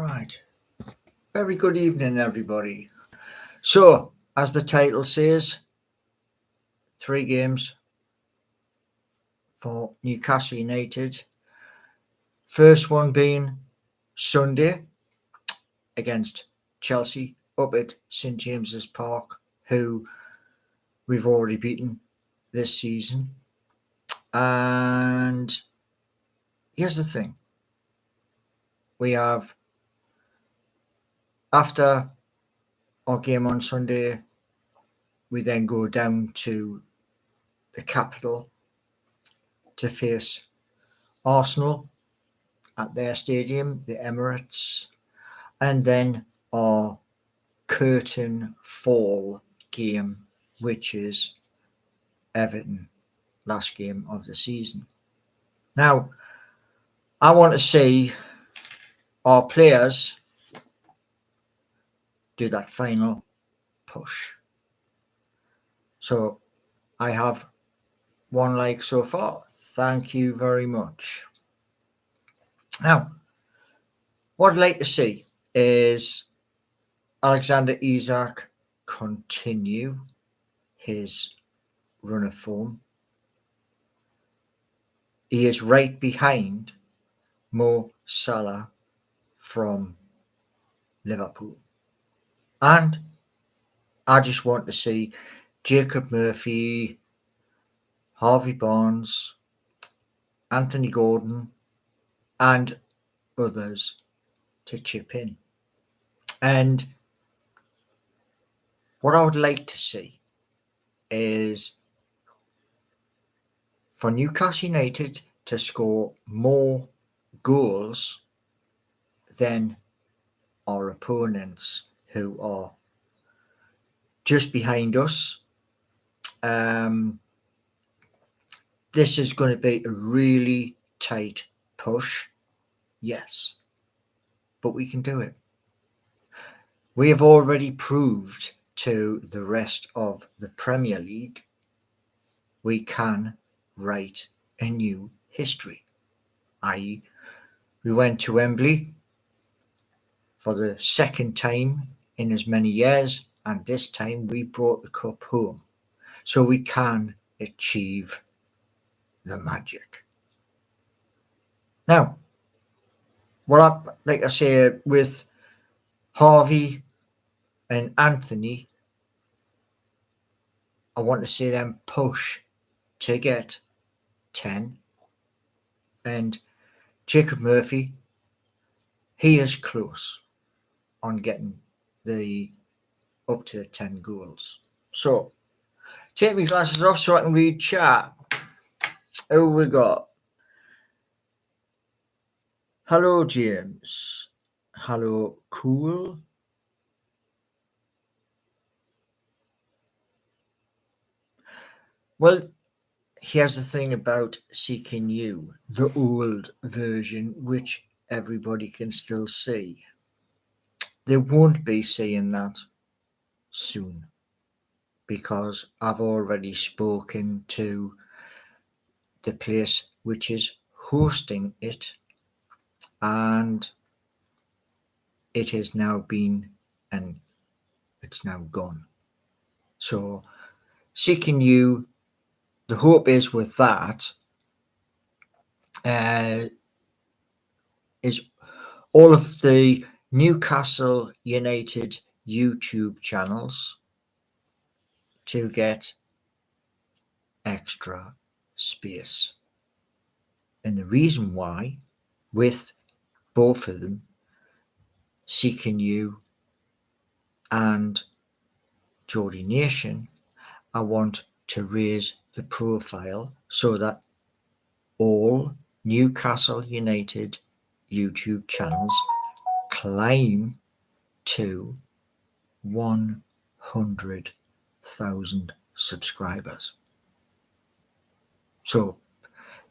Right. Very good evening, everybody. So, as the title says, 3 games for Newcastle United. First one being Sunday against Chelsea up at St James's Park, who we've already beaten this season. And here's the thing. We have, after our game on Sunday, we then go down to the capital to face Arsenal at their stadium, the Emirates, and then our curtain fall game, which is Everton, last game of the season. Now, I want to see our players do that final push. So I have 1 like so far. Thank you very much. Now, what I'd like to see is Alexander Isak continue his run of form. He is right behind Mo Salah from Liverpool. And I just want to see Jacob Murphy, Harvey Barnes, Anthony Gordon, and others to chip in. And what I would like to see is for Newcastle United to score more goals than our opponents, who are just behind us. This is going to be a really tight push, yes, but we can do it. We have already proved to the rest of the Premier League we can write a new history, i.e. we went to Wembley for the second time in as many years, and this time we brought the cup home. So we can achieve the magic. Now, what I like to say with Harvey and Anthony, I want to see them push to get 10. And Jacob Murphy, he is close on getting up to the 10 goals. So, take my glasses off so I can read chat. Who we got? Hello, James. Hello, Cool. Well, here's the thing about Seeking You, the old version, which everybody can still see. They won't be seeing that soon because I've already spoken to the place which is hosting it, and it has now been, and it's now gone. So Seeking You, the hope is with that is all of the Newcastle United YouTube channels to get extra space. And the reason why, with both of them, Seeking You and Geordie Nation, I want to raise the profile so that all Newcastle United YouTube channels climb to 100,000 subscribers. So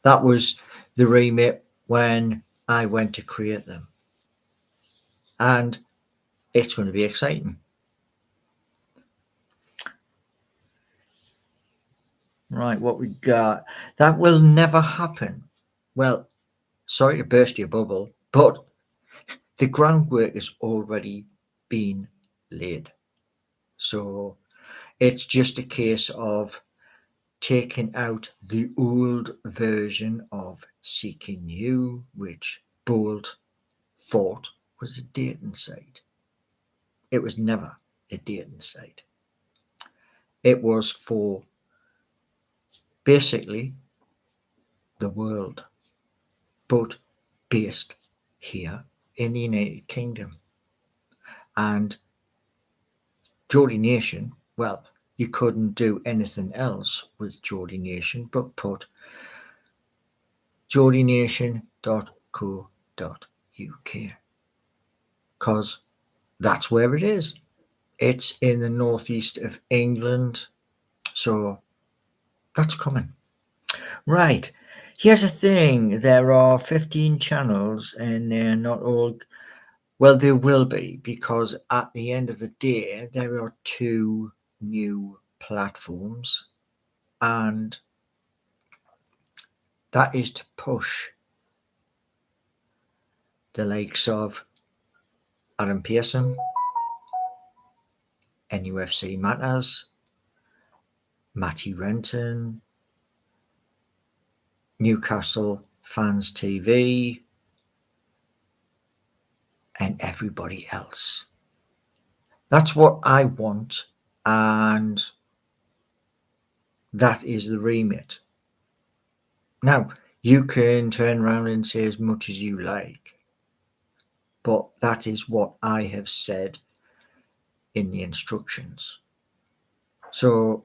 that was the remit when I went to create them. And it's going to be exciting. Right, what we got? That will never happen. Well, sorry to burst your bubble, but the groundwork has already been laid. So it's just a case of taking out the old version of Seeking You, which Bolt thought was a dating site. It was never a dating site. It was for basically the world, but based here in the United Kingdom. And Geordie Nation, well, you couldn't do anything else with Geordie Nation but put geordienation.co.uk, because that's where it is. It's in the northeast of England, so that's coming. Right. Here's the thing. There are 15 channels and they're not all... Well, there will be, because at the end of the day, there are 2 new platforms, and that is to push the likes of Adam Pearson, NUFC Matters, Matty Renton, Newcastle Fans TV, and everybody else. That's what I want, and that is the remit. Now, you can turn around and say as much as you like, but that is what I have said in the instructions. So,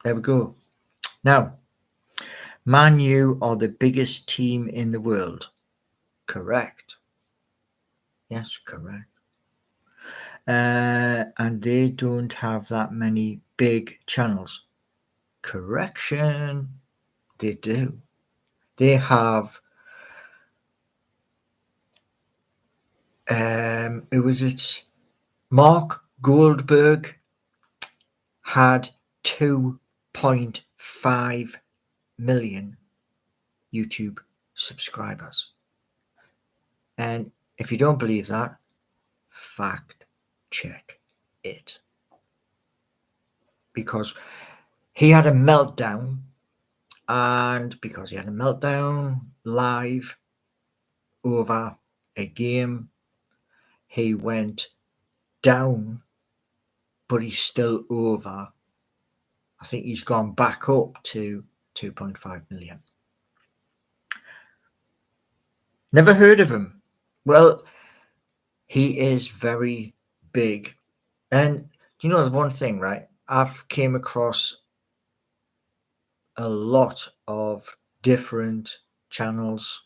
there we go. Now, Man U are the biggest team in the world. Correct. Yes, correct. And they don't have that many big channels. Correction. They do. They have... who was it? Mark Goldberg had 2.5 million YouTube subscribers. And if you don't believe that, fact check it. Because he had a meltdown, and because he had a meltdown live over a game, he went down, but he's still over. I think he's gone back up to 2.5 million. Never heard of him. Well, he is very big. And you know the one thing, right? I've came across a lot of different channels.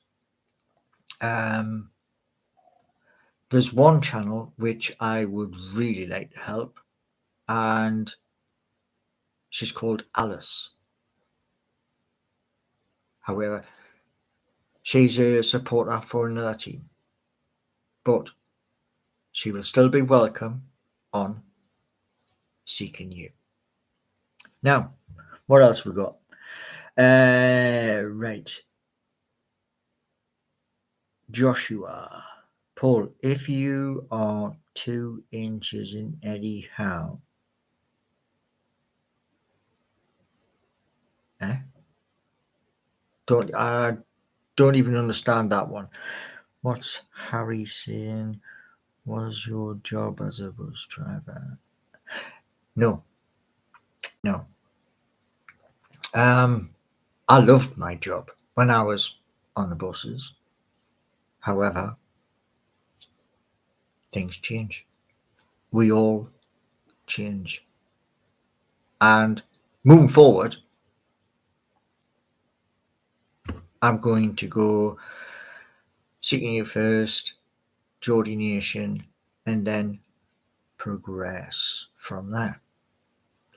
There's one channel which I would really like to help, and she's called Alice. However, she's a supporter for another team, but she will still be welcome on Seeking You. Now, what else we got? Right. Joshua. Paul, if you are 2 inches in Eddie Howe, don't even understand that one. What's Harry saying? Was your job as a bus driver? No. I loved my job when I was on the buses. However, things change. We all change. And moving forward, I'm going to go Seeking You first, Geordie Nation, and then progress from there.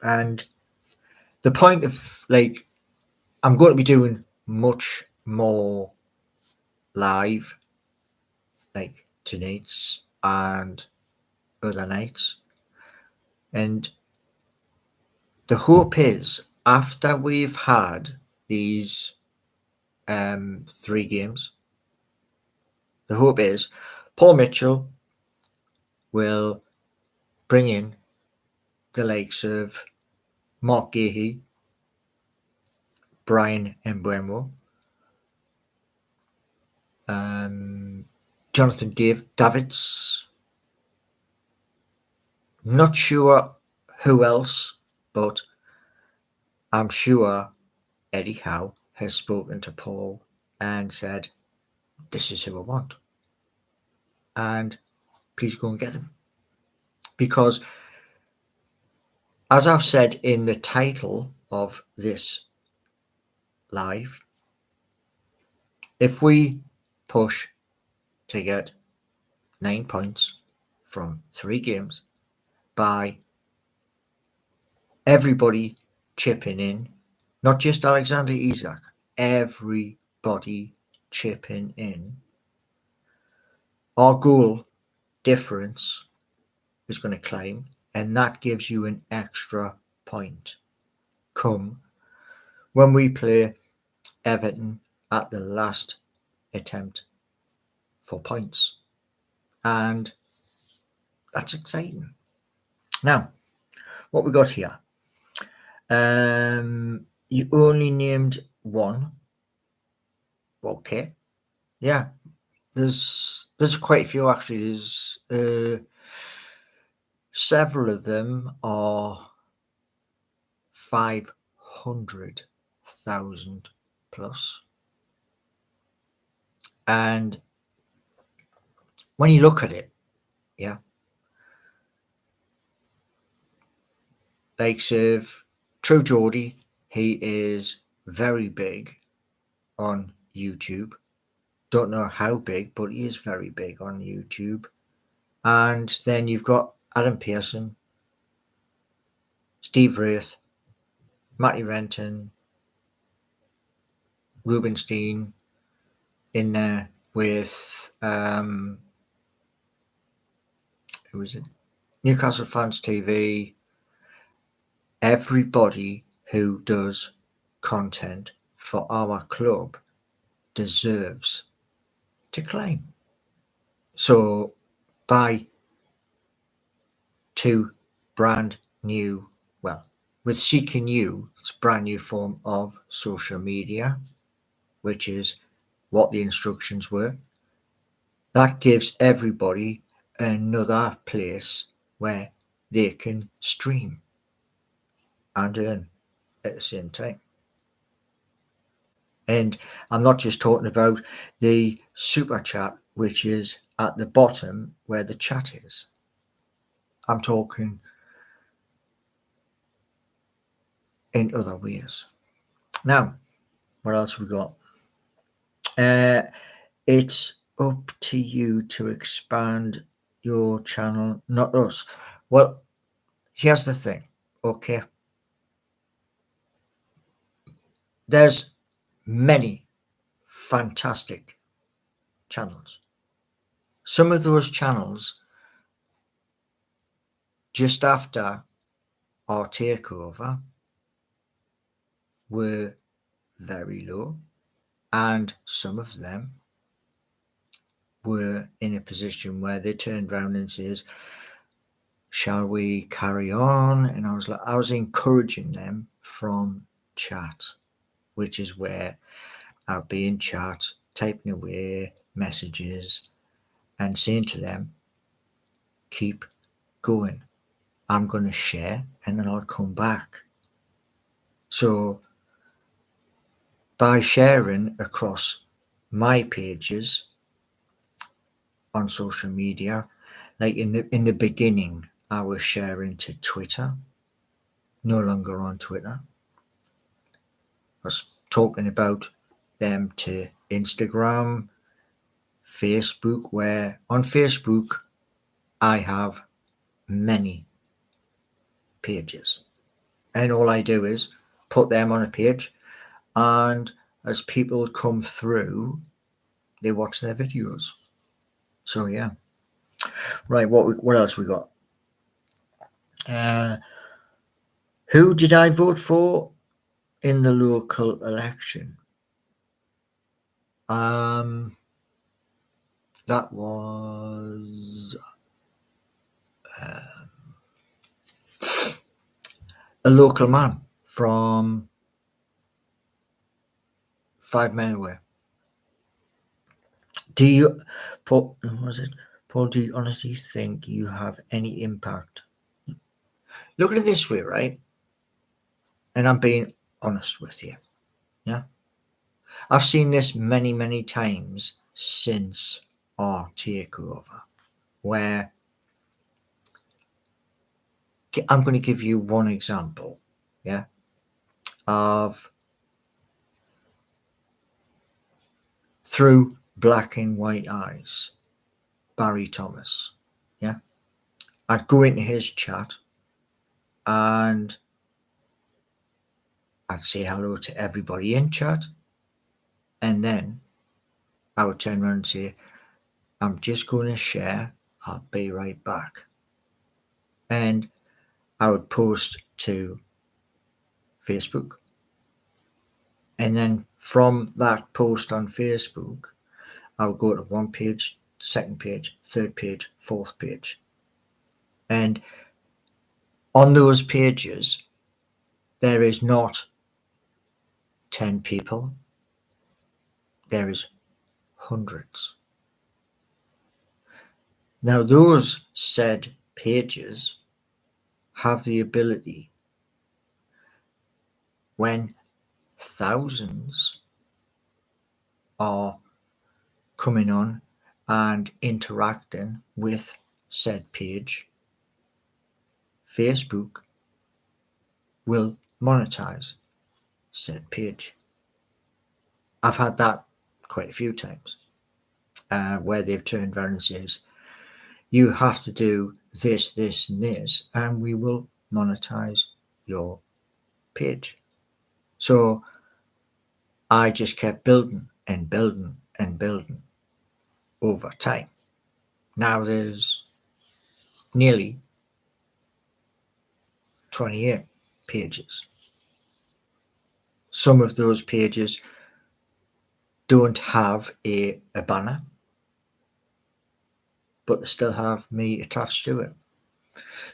And the point of, like, I'm going to be doing much more live, like tonight's and other nights. And the hope is, after we've had these 3 games, the hope is Paul Mitchell will bring in the likes of Mark Gahey, Brian Mbeumo, Jonathan Davids. Not sure who else, but I'm sure Eddie Howe has spoken to Paul and said, this is who I want. And please go and get them. Because, as I've said in the title of this live, if we push to get 9 points from 3 games by everybody chipping in, not just Alexander Isak, everybody chipping in, our goal difference is going to climb, and that gives you an extra point come when we play Everton at the last attempt for points. And that's exciting. Now, what we got here? You only named one. Okay. Yeah. There's quite a few actually. There's several of them are 500,000 plus. And when you look at it, yeah, like True Geordie, he is very big on YouTube. Don't know how big, but he is very big on YouTube. And then you've got Adam Pearson, Steve Wraith, Matty Renton, Rubenstein in there with who is it? Newcastle Fans TV. Everybody who does content for our club deserves to claim. So buy 2 brand new, well, with Seeking You, it's a brand new form of social media, which is what the instructions were. That gives everybody another place where they can stream and earn at the same time. And I'm not just talking about the super chat, which is at the bottom where the chat is. I'm talking in other ways. Now, what else we got? It's up to you to expand your channel, not us. Well, here's the thing, okay? There's many fantastic channels. Some of those channels, just after our takeover, were very low, and some of them were in a position where they turned around and says, shall we carry on? And I was encouraging them from chat, which is where I'll be in chat, typing away messages and saying to them, keep going. I'm going to share and then I'll come back. So by sharing across my pages on social media, like in the beginning, I was sharing to Twitter, no longer on Twitter. I was talking about them to Instagram, Facebook, where on Facebook I have many pages, and all I do is put them on a page, and as people come through, they watch their videos. So yeah, right. What else we got? Who did I vote for in the local election? That was a local man from 5 men away. Do you, Paul, was it? Paul, do you honestly think you have any impact? Look at it this way, right? And I'm being honest with you. Yeah. I've seen this many, many times since our takeover, where I'm going to give you one example, yeah, of Through Black and White Eyes, Barry Thomas, yeah. I'd go into his chat and I'd say hello to everybody in chat, and then I would turn around and say, I'm just going to share, I'll be right back. And I would post to Facebook. And then from that post on Facebook, I would go to one page, second page, third page, fourth page. And on those pages, there is not 10 people, there is hundreds. Now, those said pages have the ability, when thousands are coming on and interacting with said page, Facebook will monetize said page. I've had that quite a few times where they've turned around and says, you have to do this, this, and this, and we will monetize your page. So I just kept building and building and building over time. Now there's nearly 28 pages. Some of those pages don't have a banner, but they still have me attached to it.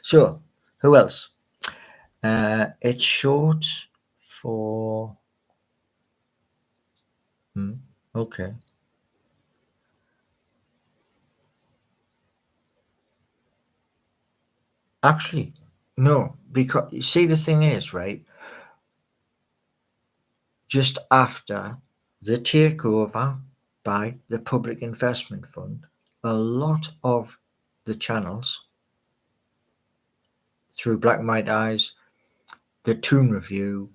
So, who else? It's short for... okay. Actually, no, because you see, the thing is, right, just after the takeover by the Public Investment Fund, a lot of the channels, Through Black and White Eyes, the Toon Review,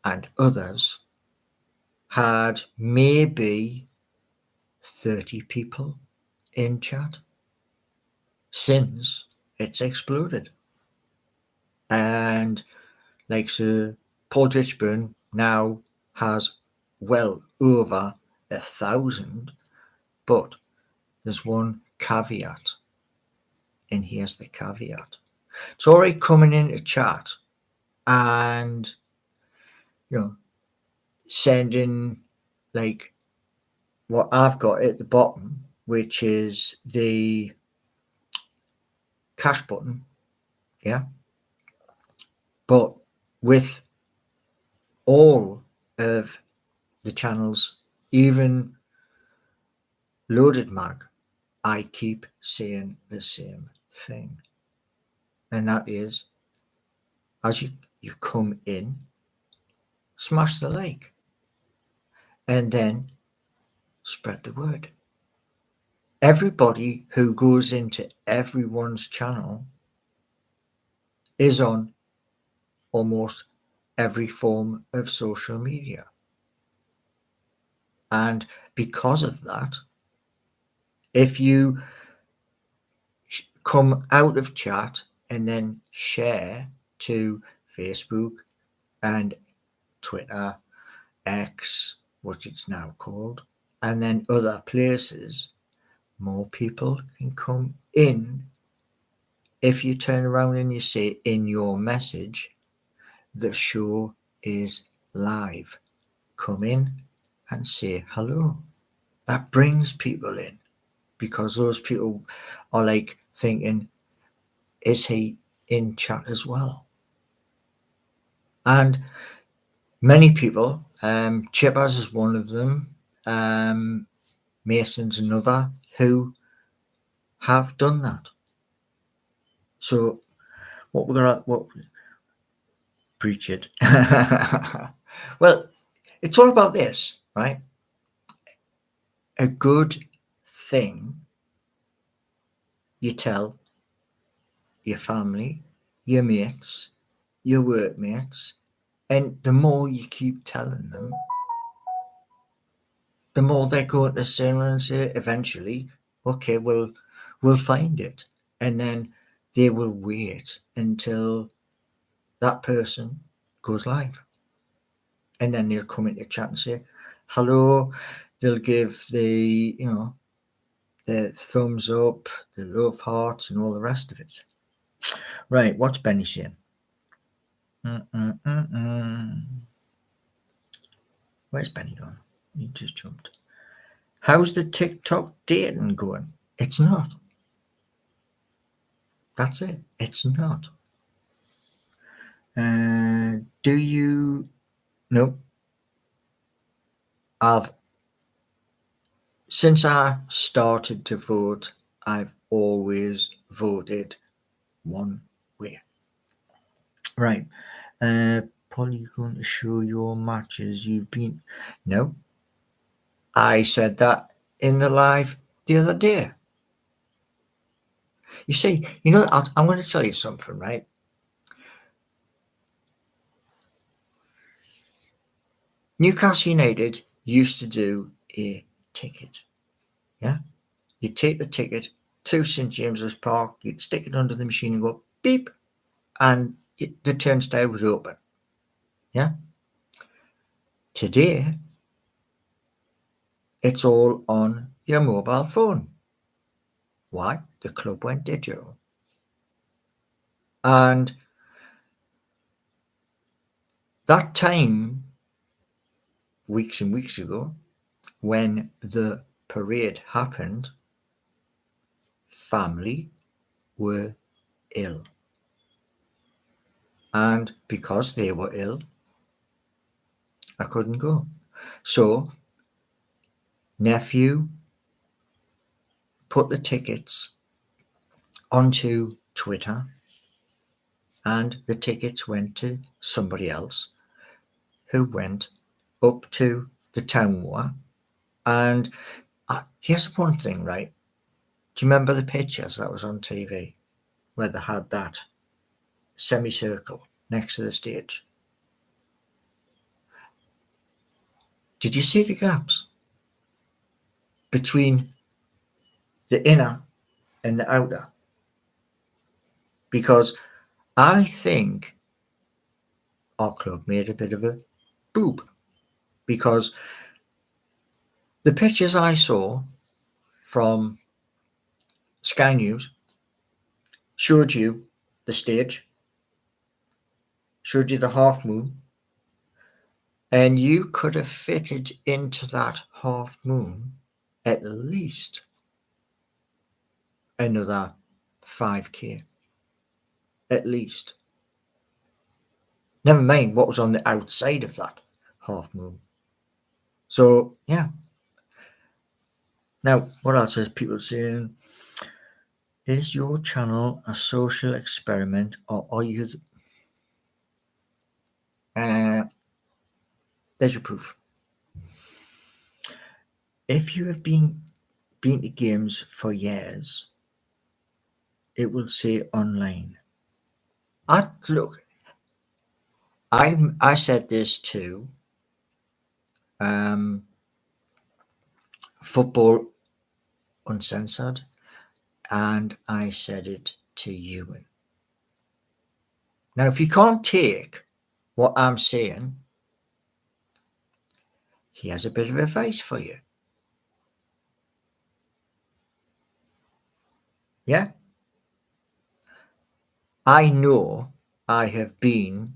and others, had maybe 30 people in chat since it's exploded. And like Sir Paul Ditchburn now has well over 1,000, but there's one caveat, and here's the caveat. It's already coming into chat and, you know, sending like what I've got at the bottom, which is the cash button, yeah. But with all of the channels, even Loaded Mag, I keep saying the same thing. And that is, as you come in, smash the like. And then spread the word. Everybody who goes into everyone's channel is on almost every form of social media. And because of that, if you come out of chat and then share to Facebook and Twitter, X, what it's now called, and then other places, more people can come in. If you turn around and you say in your message, the show is live, come in and say hello. That brings people in. because those people are like thinking, is he in chat as well? And many people, Chippers is one of them, Mason's another, who have done that. So what we're gonna preach it. Well, it's all about this, right? A good thing you tell your family, your mates, your workmates, and the more you keep telling them, the more they're going to sit and say eventually, okay, we'll find it. And then they will wait until that person goes live. And then they'll come into chat and say, hello. They'll give the, the thumbs up, the love hearts, and all the rest of it. Right, what's Benny saying? Where's Benny gone? He just jumped. How's the TikTok dating going? It's not. That's it. It's not. Do you? No. Since I started to vote, I've always voted one way. Right. Probably going to show your matches you've been. No. I said that in the live the other day. You see, I'm going to tell you something, right? Newcastle United used to do a ticket. Yeah? You'd take the ticket to St James's Park, you'd stick it under the machine and go beep, and the turnstile would open. Yeah? Today, it's all on your mobile phone. Why? The club went digital. And that time, weeks and weeks ago, when the parade happened, family were ill. And because they were ill, I couldn't go. So, nephew put the tickets onto Twitter, and the tickets went to somebody else who went up to the town war. And here's one thing, right? Do you remember the pictures that was on TV where they had that semicircle next to the stage? Did you see the gaps between the inner and the outer? Because I think our club made a bit of a boob, because the pictures I saw from Sky News showed you the stage, showed you the half moon, and you could have fitted into that half moon at least another 5k. At least. Never mind what was on the outside of that half moon. So, yeah. Now, what else is people saying? Is your channel a social experiment, or are you... there's your proof. If you have been to games for years, it will say online. Look, I said this to Football Uncensored, and I said it to Ewan. Now, if you can't take what I'm saying, he has a bit of advice for you. Yeah? I know I have been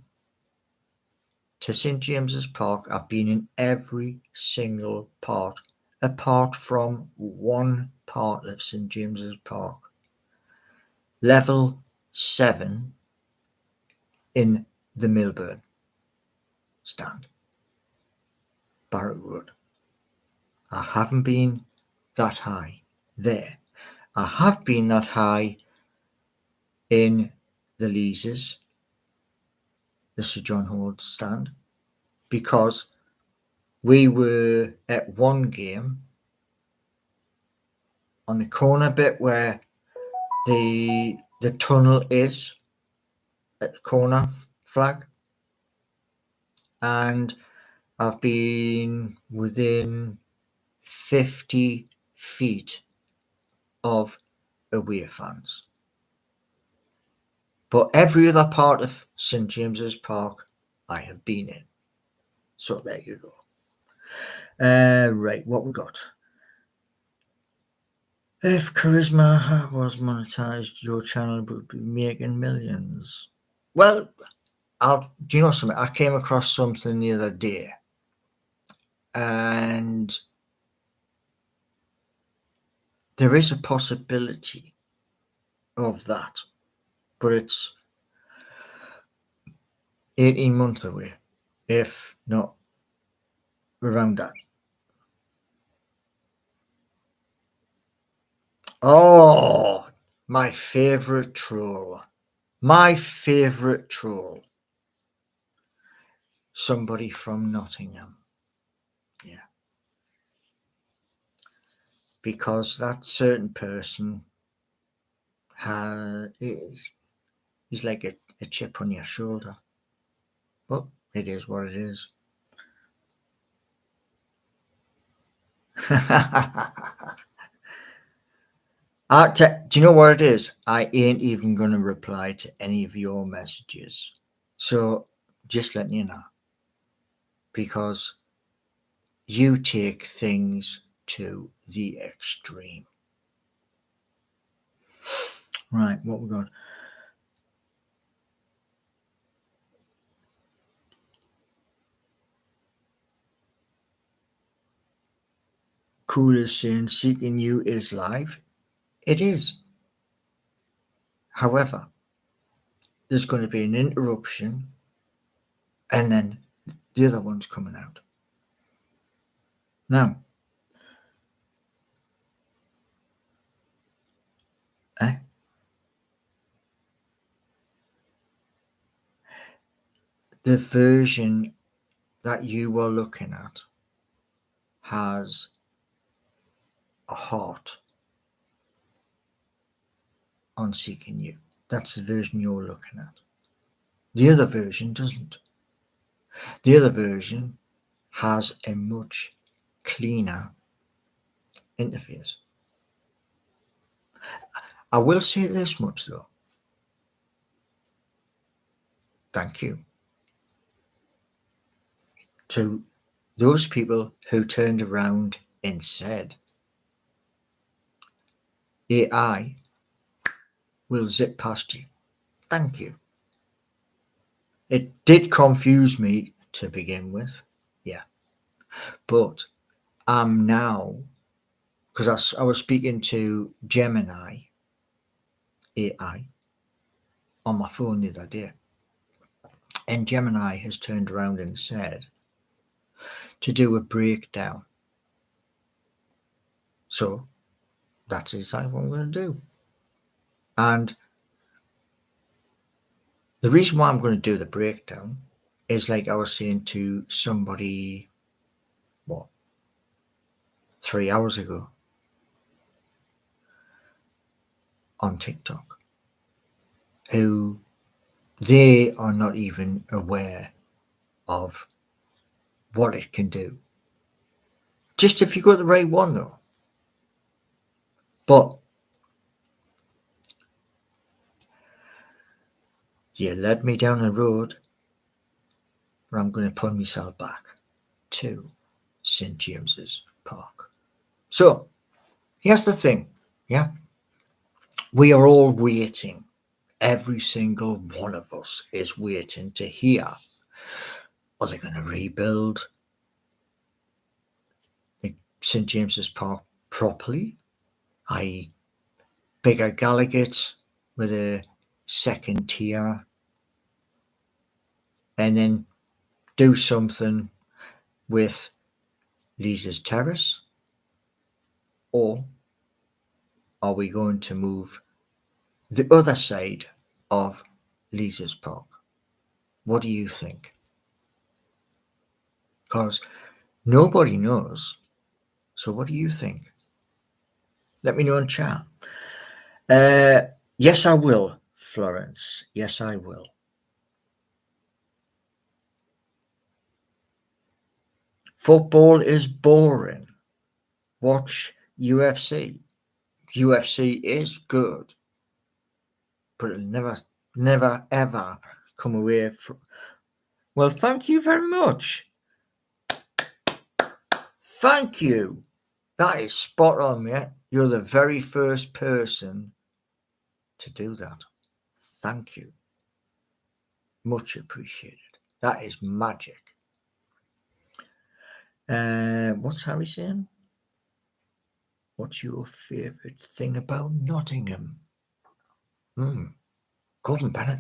to St James's Park. I've been in every single part apart from one part of St James's Park. Level 7 in the Milburn stand. Barrett Road. I haven't been that high there. I have been that high in the Leazes, the Sir John Hall stand, because we were at one game on the corner bit where the tunnel is at the corner flag, and I've been within 50 feet of away fans. But every other part of St James's Park I have been in. So there you go. Right, what we got? If charisma was monetized, your channel would be making millions. Well, do you know something? I came across something the other day, and there is a possibility of that, but it's 18 months away, if not around that. Oh, my favourite troll. My favourite troll. Somebody from Nottingham. Yeah. Because that certain person is like a chip on your shoulder. But it is what it is. Do you know what it is? I ain't even going to reply to any of your messages. So just letting you know. Because you take things to the extreme. Right, what we got? Cool is saying Seeking You is live. It is. However, there's going to be an interruption and then the other one's coming out. Now, the version that you are looking at has a heart on Seeking You. That's the version you're looking at. The other version doesn't. The other version has a much cleaner interface. I will say this much though. Thank you to those people who turned around and said AI will zip past you. Thank you. It did confuse me to begin with, yeah. But I'm now, because I was speaking to Gemini AI on my phone the other day, and Gemini has turned around and said to do a breakdown. So that's exactly what I'm going to do. And the reason why I'm going to do the breakdown is like I was saying to somebody, 3 hours ago on TikTok, who they are not even aware of what it can do. Just if you got the right one though. But you led me down a road where I'm going to pull myself back to St James's Park. So here's the thing, yeah. We are all waiting. Every single one of us is waiting to hear, are they going to rebuild St James's Park properly, i.e. bigger Gallowgate with a second tier, and then do something with Leazes Terrace? Or are we going to move the other side of Leazes Park? What do you think? Because nobody knows. So what do you think? Let me know in chat. Yes, I will, Florence. Yes, I will. Football is boring. Watch UFC. UFC is good, but it'll never, ever come away from. Well, thank you very much. Thank you. That is spot on, mate. You're the very first person to do that. Thank you. Much appreciated. That is magic. What's Harry saying? What's your favourite thing about Nottingham? Gordon Bennett.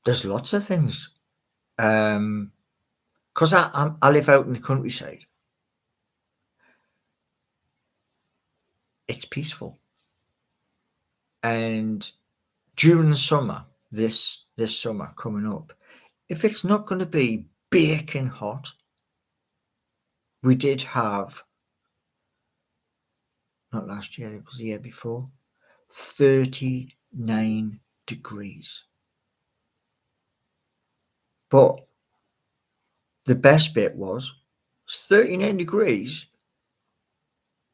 There's lots of things. Because I live out in the countryside. It's peaceful. And during the summer, this summer coming up, if it's not going to be baking hot, we did have, not last year, it was the year before, 39 degrees. But the best bit was 39 degrees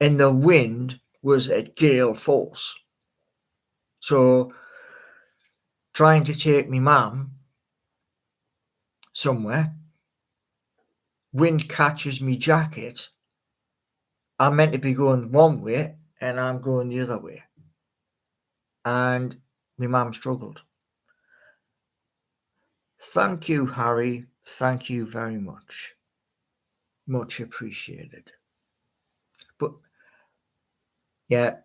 and the wind was at gale force. So trying to take me mum somewhere, wind catches me jacket. I'm meant to be going one way and I'm going the other way. And my mum struggled. Thank you, Harry. Thank you very much. Much appreciated. But yeah,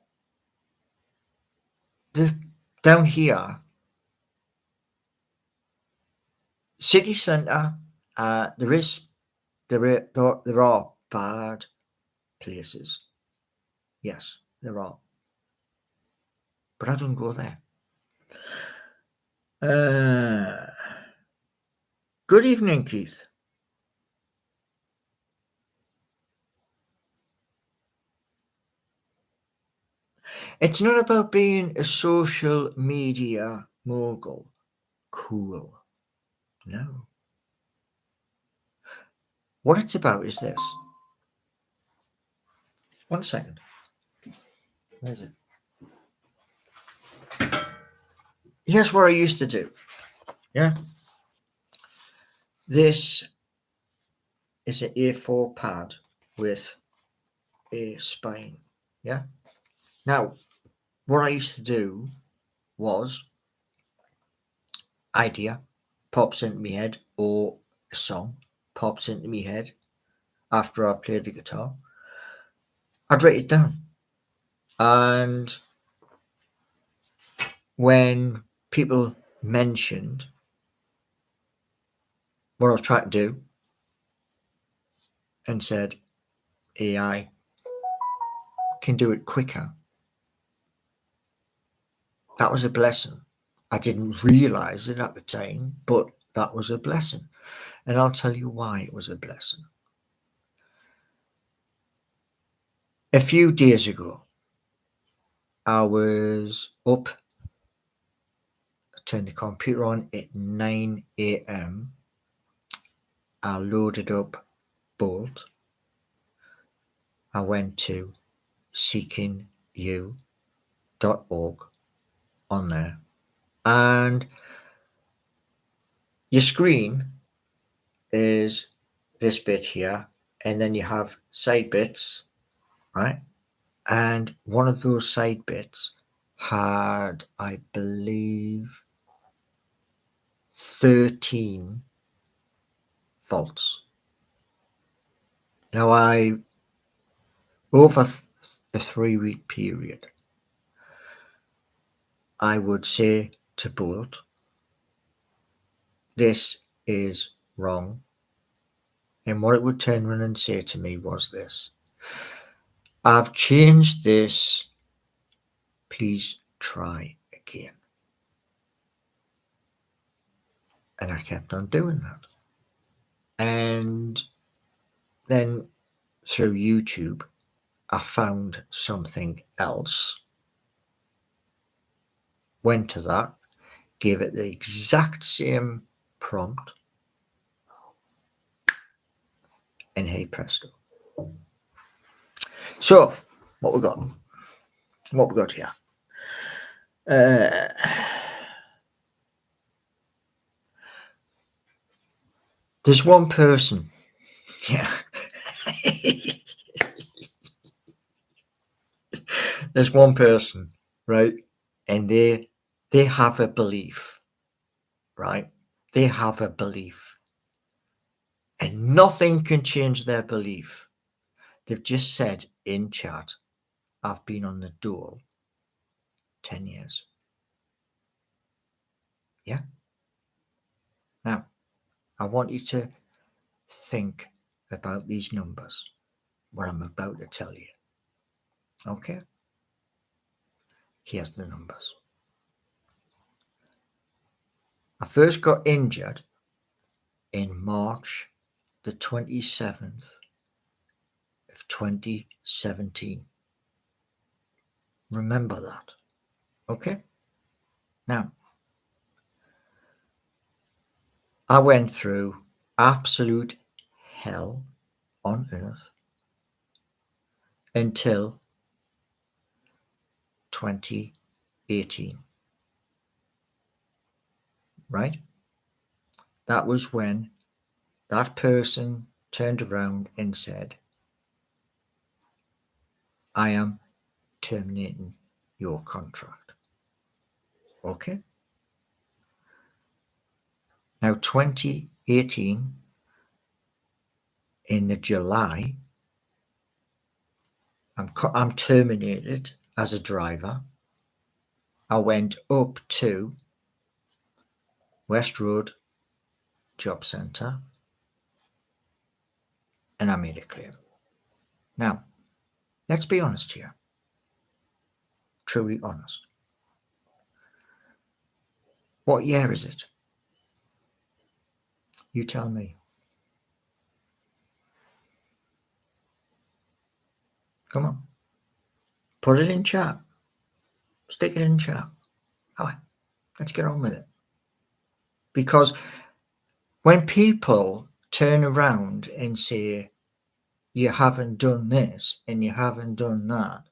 down here, city centre, there are bad places. Yes, there are. But I don't go there. Good evening, Keith. It's not about being a social media mogul. Cool. No. What it's about is this. 1 second. Where is it? Here's what I used to do. Yeah. This is an A4 pad with a spine. Yeah. Now, what I used to do was idea pops into my head, or a song pops into my head after I played the guitar. I'd write it down. And when people mentioned what I was trying to do and said AI can do it quicker, that was a blessing. I didn't realize it at the time, but that was a blessing. And I'll tell you why it was a blessing. A few days ago, I was up, I turned the computer on at 9 a.m. I loaded up Bolt. I went to seekingyou.org on there, and your screen is this bit here, and then you have side bits, right? And one of those side bits had, I believe, 13 faults. Now, over a 3-week period, I would say to Bolt, this is wrong. And what it would turn around and say to me was this: I've changed this, please try again. And I kept on doing that. And then through YouTube, I found something else, went to that, gave it the exact same prompt, and hey presto. So, what we got? What we got here? There's one person. Yeah. There's one person, right? And they have a belief, right? They have a belief. And nothing can change their belief. They've just said in chat, I've been on the dole 10 years. Yeah? Now, I want you to think about these numbers, what I'm about to tell you. Okay? Here's the numbers. I first got injured in March the 27th of 2017. Remember that. Okay? Now, I went through absolute hell on earth until 2018. Right? That was when that person turned around and said, I am terminating your contract. Okay? Now, 2018, in the July, I'm terminated as a driver. I went up to West Road Job Centre and I made a claim. Now, let's be honest here. Truly honest. What year is it? You tell me. Come on. Put it in chat. Stick it in chat. All right. Let's get on with it. Because when people turn around and say, you haven't done this and you haven't done that,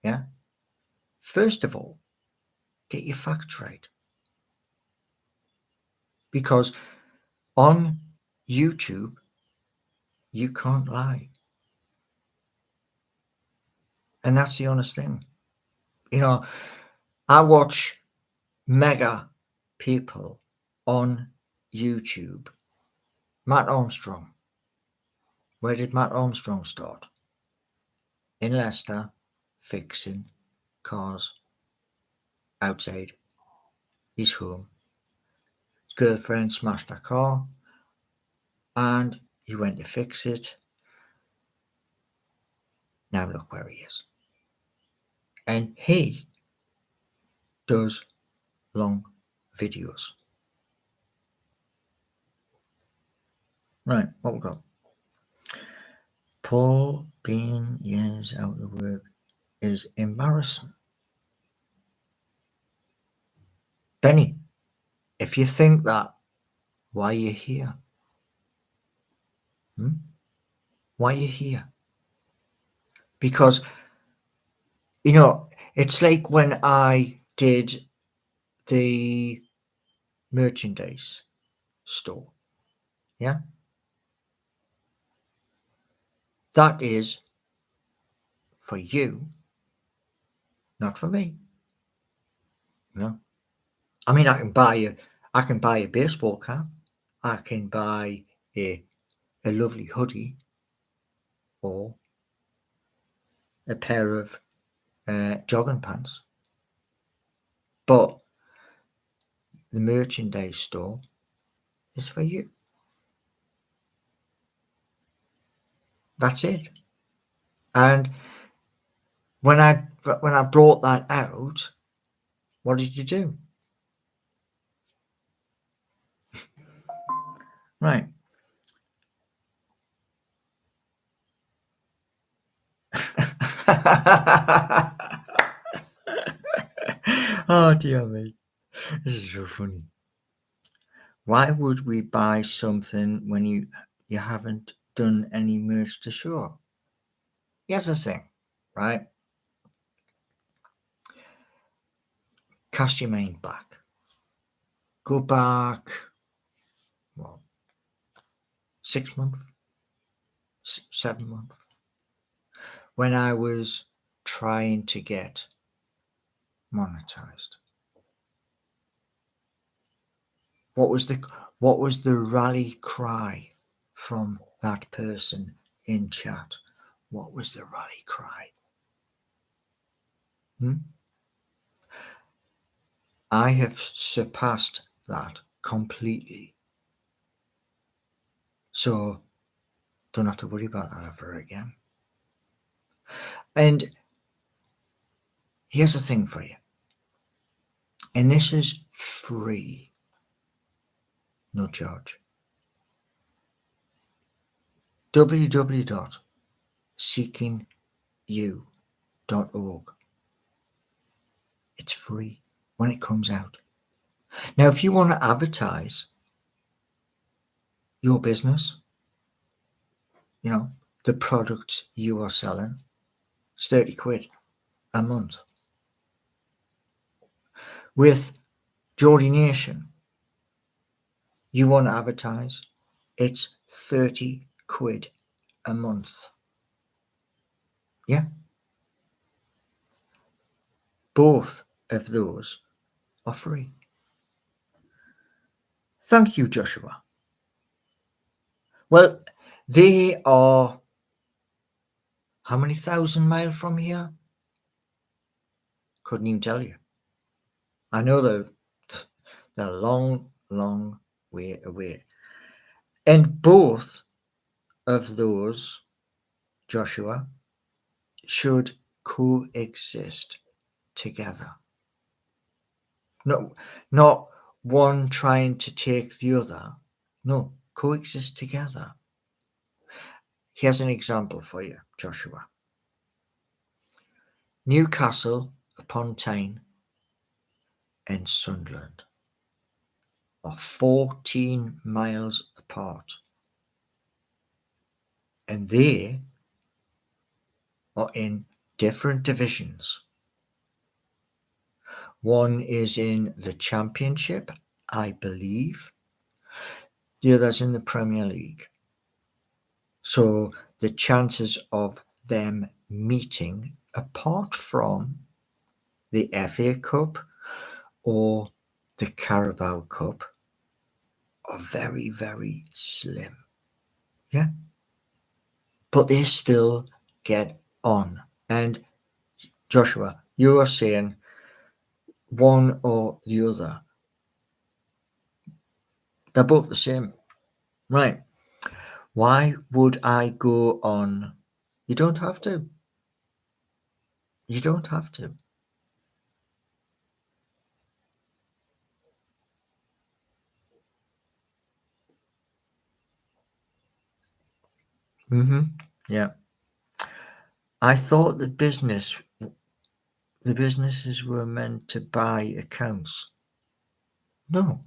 yeah? First of all, get your facts right. Because on YouTube, you can't lie. And that's the honest thing. You know, I watch mega people on YouTube. Matt Armstrong. Where did Matt Armstrong start? In Leicester, fixing cars outside his home. His girlfriend smashed a car and he went to fix it. Now look where he is. And he does long videos. Right, what we got? Paul being years out of work is embarrassing. Benny, if you think that, why are you here? Why are you here? Because, you know, it's like when I did the merchandise store. Yeah? That is for you, not for me. No. I mean, I can buy a baseball cap. I can buy a lovely hoodie. or a pair of jogging pants. But the merchandise store is for you. That's it. And when I brought that out, what did you do? Right. Oh dear me. This is so funny. Why would we buy something when you haven't done any merch to show? Here's the thing, right? Cast your mind back. Go back, well, 6 months, 7 months, when I was trying to get monetized. What was the rally cry from that person in chat? What was the rally cry? I have surpassed that completely. So don't have to worry about that ever again. And here's the thing for you. And this is free. No charge. www.seekingyou.org. It's free when it comes out. Now, if you want to advertise your business, the products you are selling, it's 30 quid a month. With Geordie Nation, you want to advertise, it's 30 quid a month. Yeah. Both of those are free. Thank you, Joshua. Well, they are how many thousand miles from here? Couldn't even tell you. I know they're a long, long way away. And both of those, Joshua, should coexist together. No, not one trying to take the other. No, coexist together. Here's an example for you, Joshua. Newcastle upon Tyne and Sunderland are 14 miles apart. And they are in different divisions. One is in the Championship, I believe. The other's in the Premier League. So the chances of them meeting, apart from the FA Cup or the Carabao Cup, are very, very slim. Yeah. But they still get on. And Joshua, you are saying one or the other. They're both the same. Right. Why would I go on? You don't have to. You don't have to. Yeah. I thought the businesses were meant to buy accounts. No.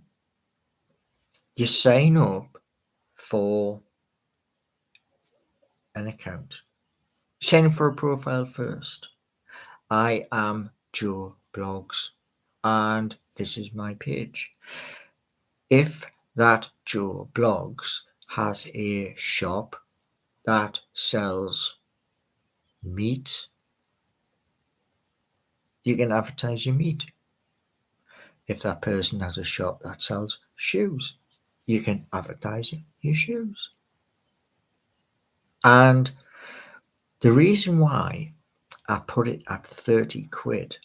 You sign up for an account. Sign up for a profile first. I am Joe Blogs, and this is my page. If that Joe Blogs has a shop that sells meat, you can advertise your meat. If that person has a shop that sells shoes, you can advertise your shoes. And The reason why I put it at 30 quid,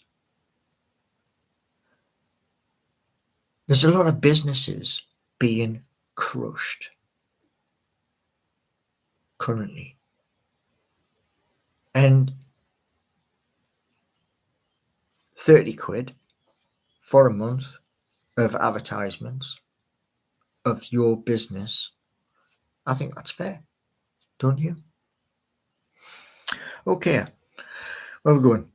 there's a lot of businesses being crushed currently. And 30 quid for a month of advertisements of your business, I think that's fair, don't you? Okay, where are we going?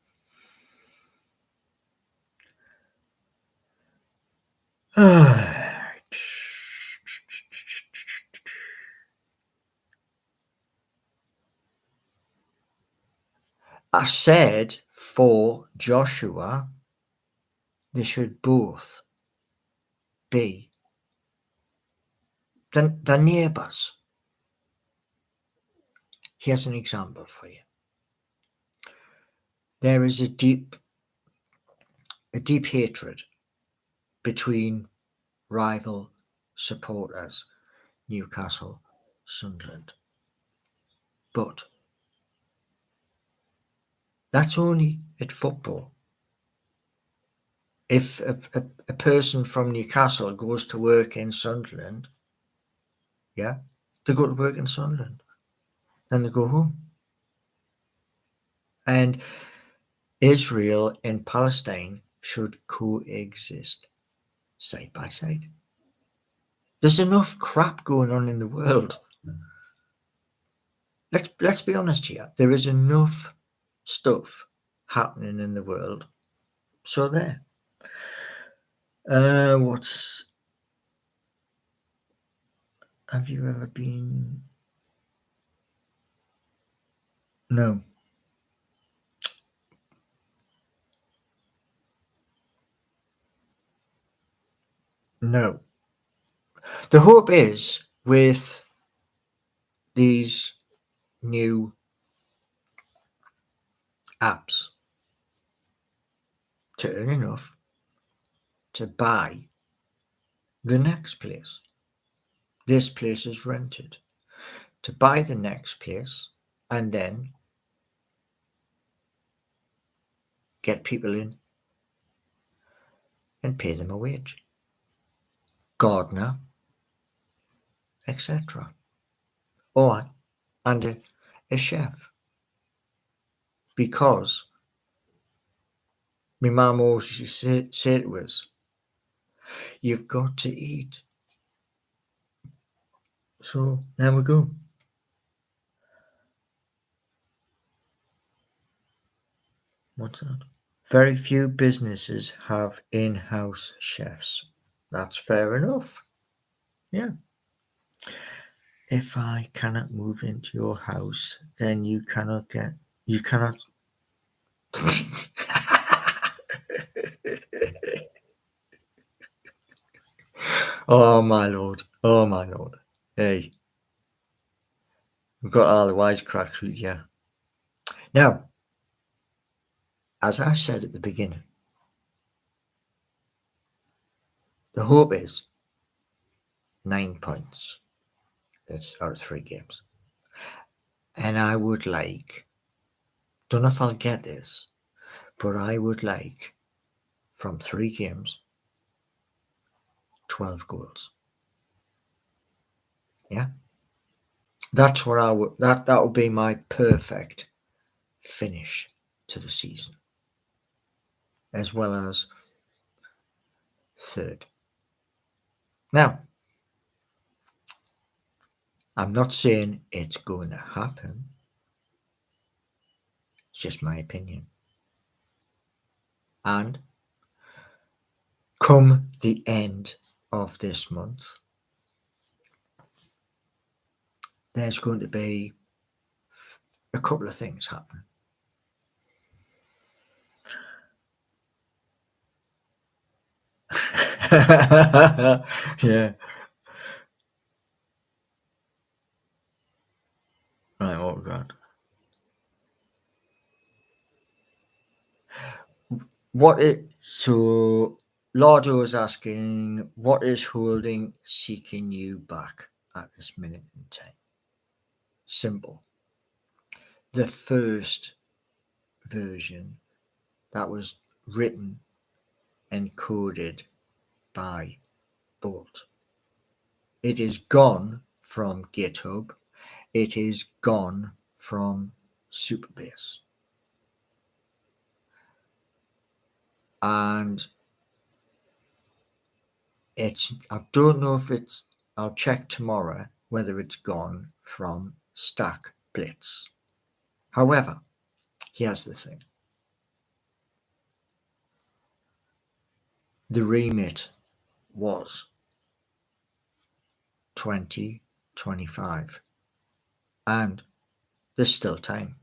I said for Joshua, they should both be the neighbours. Here's an example for you. There is a deep hatred between rival supporters, Newcastle, Sunderland. But that's only at football. If a person from Newcastle goes to work in Sunderland, yeah, they go to work in Sunderland, then they go home. And Israel and Palestine should coexist side by side. There's enough crap going on in the world. Let's be honest here. There is enough stuff happening in the world. So there. Have you ever been? No. No. The hope is with these new apps to earn enough to buy the next place. This place is rented. To buy the next place and then get people in and pay them a wage. Gardener, etc. Or and a chef. Because my mum always said to us, you've got to eat. So there we go. What's that? Very few businesses have in-house chefs. That's fair enough. Yeah. If I cannot move into your house, then you cannot. Oh my lord. Oh my lord. Hey. We've got all the wisecracks with you. Now, as I said at the beginning, the hope is 9 points. That's out of 3 games. And I would like, don't know if I'll get this, but I would like from 3 games, 12 goals. Yeah? That's what I would, that would be my perfect finish to the season. As well as 3rd. Now, I'm not saying it's going to happen. It's just my opinion. And come the end of this month, there's going to be a couple of things happening. Yeah. Right, what we got? So Lardo is asking, what is holding seeking you back at this minute in time? Simple. the first version that was written and coded by Bolt. It is gone from GitHub. It is gone from Supabase. And I don't know if it's, I'll check tomorrow whether it's gone from Stack Blitz. However, here's the thing. The remit was 2025 and there's still time.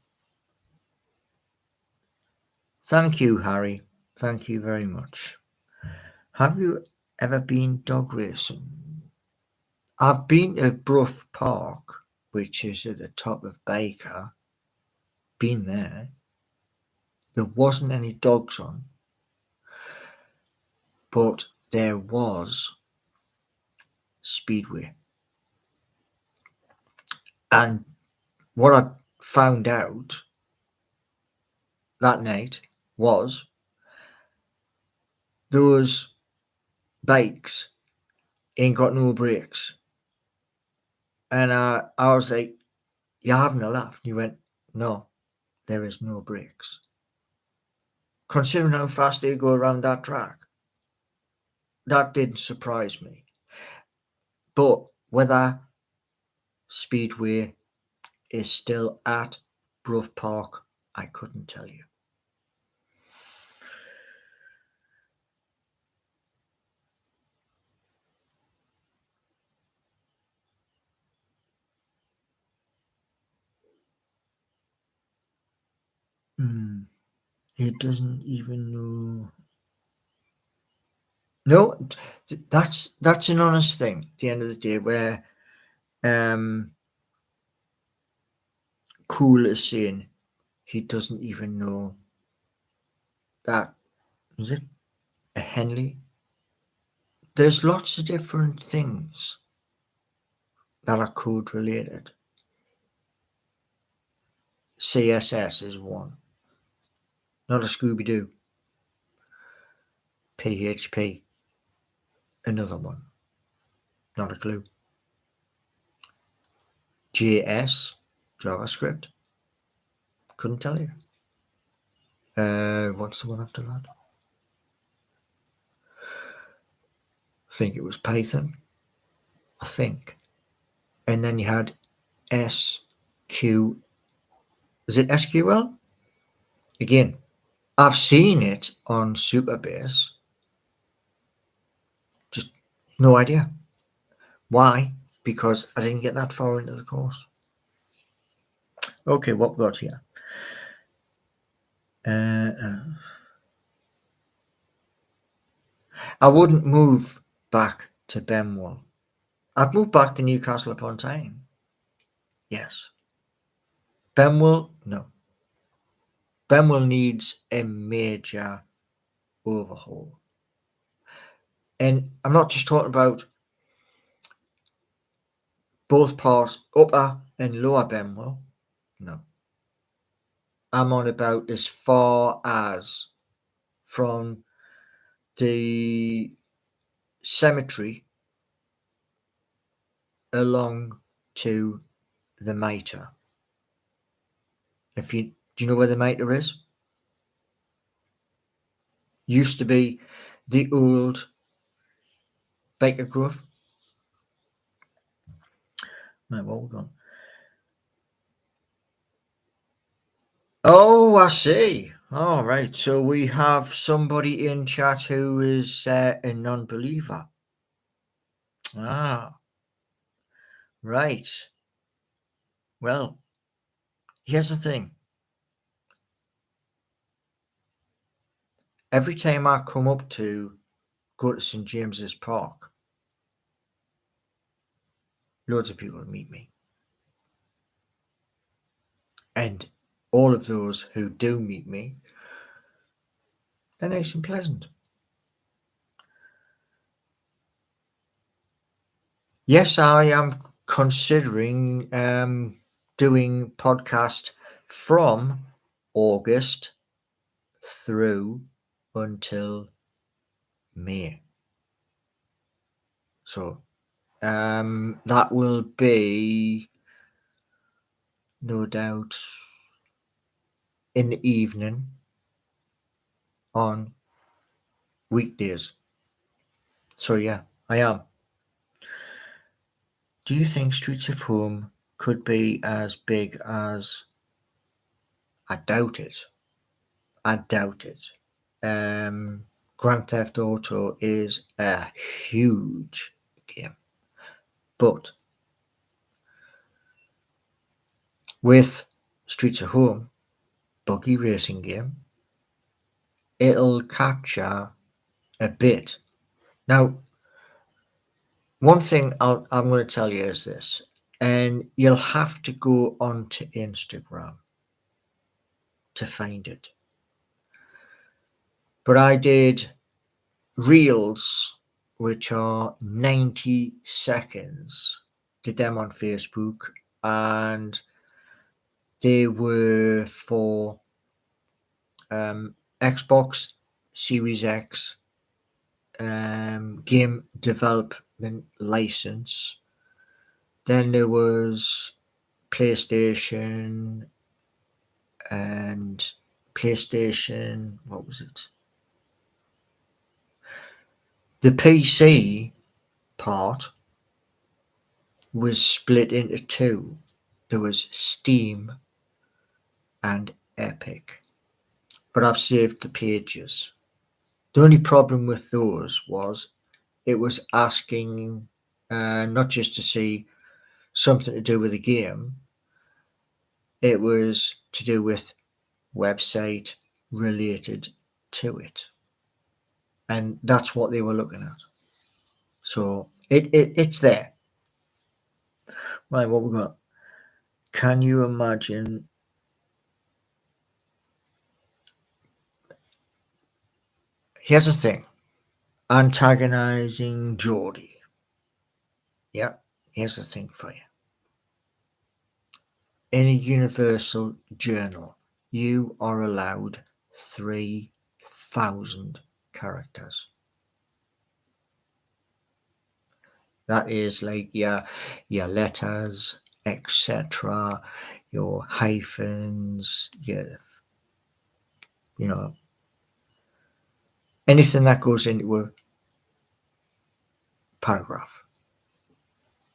Thank you, Harry. Thank you very much. Have you ever been dog racing? I've been to Brough Park, which is at the top of Baker. Been there. There wasn't any dogs on, but there was Speedway. And what I found out that night was those bikes ain't got no brakes. And I was like, you're having a laugh. And you went, no, there is no brakes. Considering how fast they go around that track, that didn't surprise me. But whether Speedway is still at Brough Park, I couldn't tell you. He doesn't even know. No, that's an honest thing at the end of the day, where Cool is saying he doesn't even know that, is it a Henley? There's lots of different things that are code related. CSS is one. Not a Scooby-Doo. PHP, another one. Not a clue. JS, JavaScript, couldn't tell you. What's the one after that? I think it was Python. I think. And then you had SQ. Is it SQL? Again, I've seen it on Supabase. Just no idea. Why? Because I didn't get that far into the course. Okay, what we got here? I wouldn't move back to Benwell. I'd move back to Newcastle upon Tyne. Yes. Benwell, no. Benwell needs a major overhaul. And I'm not just talking about both parts, upper and lower Benwell. No. I'm on about as far as from the cemetery along to the Mitre. Do you know where the Mitre is? Used to be the old Baker Grove. Right, what we got? Oh, I see. All right. So we have somebody in chat who is a non-believer. Ah, right. Well, here's the thing. Every time I come up to go to St. James's Park, loads of people meet me. And all of those who do meet me, they're nice and pleasant. Yes, I am considering doing podcast from August through until May. So that will be no doubt in the evening on weekdays. So yeah, I am. Do you think Streets of Home could be as big as... I doubt it. I doubt it. Grand Theft Auto is a huge game, but with Streets of Home, buggy racing game, it'll capture a bit. Now, one thing I'm going to tell you is this, and you'll have to go onto Instagram to find it. But I did reels which are 90 seconds, did them on Facebook, and they were for Xbox Series X, game development license. Then there was PlayStation and PlayStation, what was it? The PC part was split into two. There was Steam and Epic. But I've saved the pages. The only problem with those was it was asking not just to see something to do with the game, it was to do with website related to it. And that's what they were looking at. So it's there. Right, what we got? Can you imagine? Here's the thing. Antagonizing Geordie. Yeah, here's the thing for you. In a universal journal, you are allowed 3,000 characters. That is like your letters, etc., your hyphens, anything that goes into a paragraph.